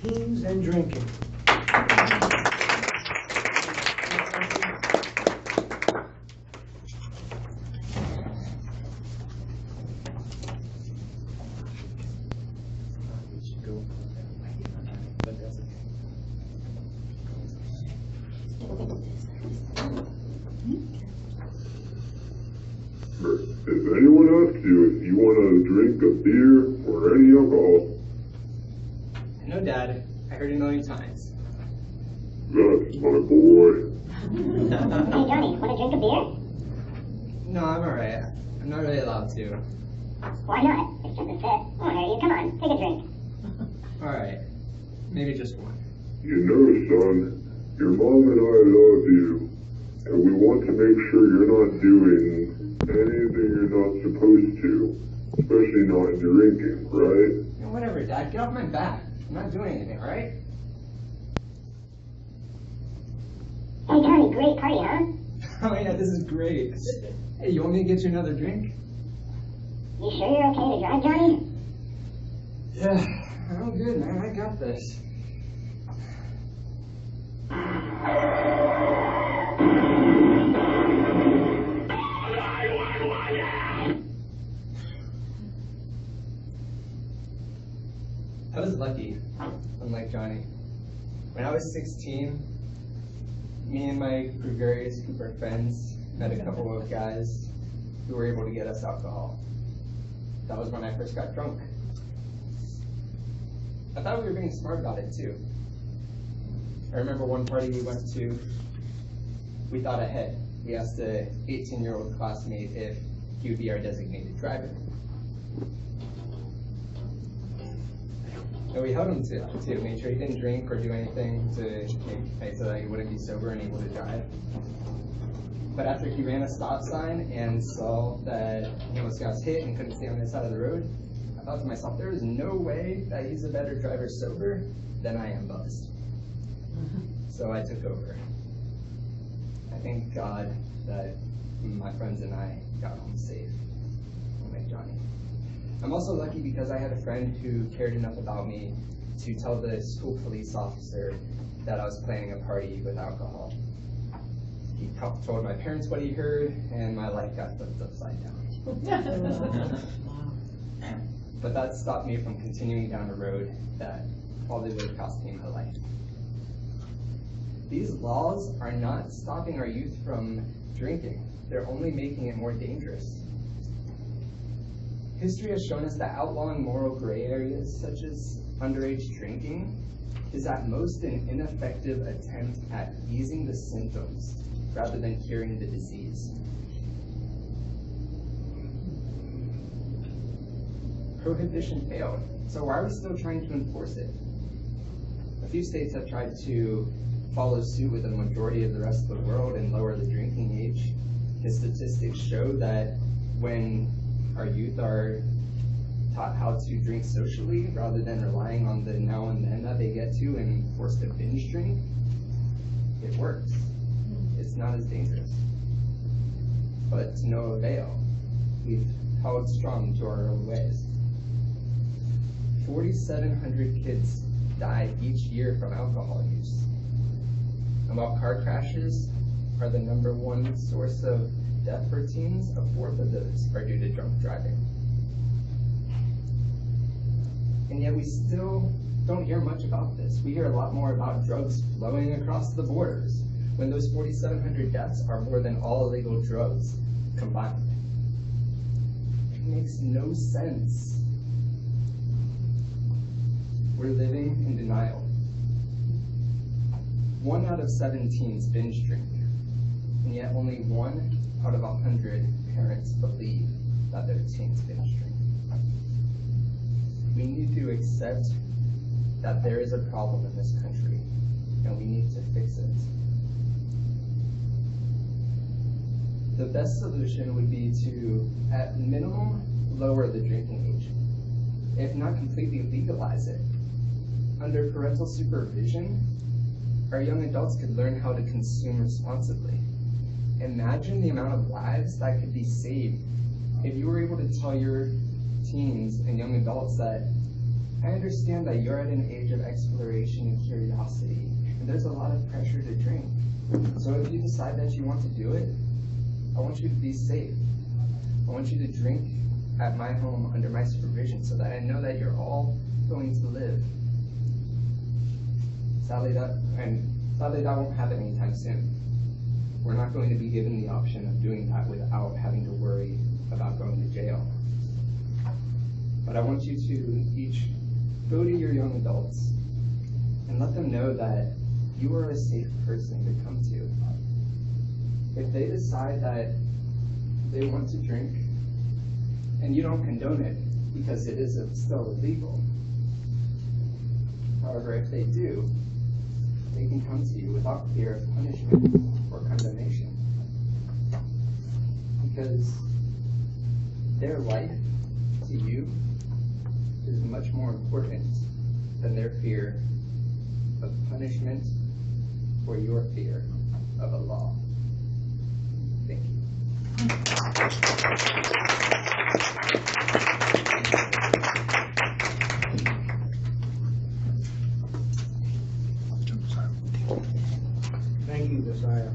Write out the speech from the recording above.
Teens and drinking. If anyone asks you if you want to drink a beer or any alcohol, No, Dad. I heard it a million times. that's my boy. Hey, Johnny, want to drink a beer? No, I'm alright. I'm not really allowed to. Why not? It's just a sip. Won't hurt you. Come on, take a drink. Alright. Maybe just one. You know, son, your mom and I love you, and we want to make sure you're not doing anything you're not supposed to, especially not drinking, right? Whatever, Dad. Get off my back. I'm not doing anything, alright? Hey, Johnny, great party, huh? Oh yeah, this is great. Hey, you want me to get you another drink? You sure you're okay to drive, Johnny? Yeah, I'm good, man. I got this. I was lucky, unlike Johnny. When I was 16, me and my gregarious group of friends met a couple of guys who were able to get us alcohol. That was when I first got drunk. I thought we were being smart about it too. I remember one party we went to, we thought ahead. We asked an 18-year-old classmate if he would be our designated driver. And we held him to make sure he didn't drink or do anything to make so that he wouldn't be sober and able to drive. But after he ran a stop sign and saw that he almost got hit and couldn't stay on his side of the road, I thought to myself, there is no way that he's a better driver sober than I am buzzed. So I took over. I thank God that my friends and I got home safe, unlike Johnny. I'm also lucky because I had a friend who cared enough about me to tell the school police officer that I was planning a party with alcohol. He told my parents what he heard, and my life got flipped upside down. But that stopped me from continuing down a road that probably would have cost me my life. These laws are not stopping our youth from drinking. They're only making it more dangerous. History has shown us that outlawing moral gray areas such as underage drinking is at most an ineffective attempt at easing the symptoms rather than curing the disease. Prohibition failed, so why are we still trying to enforce it? A few states have tried to follow suit with the majority of the rest of the world and lower the drinking age. The statistics show that when our youth are taught how to drink socially rather than relying on the now and then that they get to and forced to binge drink, it works. It's not as dangerous. But to no avail. We've held strong to our own ways. 4,700 kids die each year from alcohol use. And while car crashes are the #1 source of death for teens, a fourth of those are due to drunk driving. And yet we still don't hear much about this. We hear a lot more about drugs flowing across the borders, when those 4,700 deaths are more than all illegal drugs combined. It makes no sense. We're living in denial. 1 out of 7 teens binge drink, and yet only 1 out of 100 parents believe that their teens binge drink. We need to accept that there is a problem in this country, and we need to fix it. The best solution would be to, at minimum, lower the drinking age, if not completely legalize it. Under parental supervision, our young adults could learn how to consume responsibly. Imagine the amount of lives that could be saved if you were able to tell your teens and young adults that I understand that you're at an age of exploration and curiosity, and there's a lot of pressure to drink. So if you decide that you want to do it, I want you to be safe. I want you to drink at my home under my supervision so that I know that you're all going to live. Sadly, that won't happen anytime soon. We're not going to be given the option of doing that without having to worry about going to jail. But I want you to each go to your young adults and let them know that you are a safe person to come to. If they decide that they want to drink, and you don't condone it because it is still illegal, however, if they do, they can come to you without fear of punishment or condemnation. Because their life to you is much more important than their fear of punishment or your fear of a law. Thank you. Thank you, Josiah.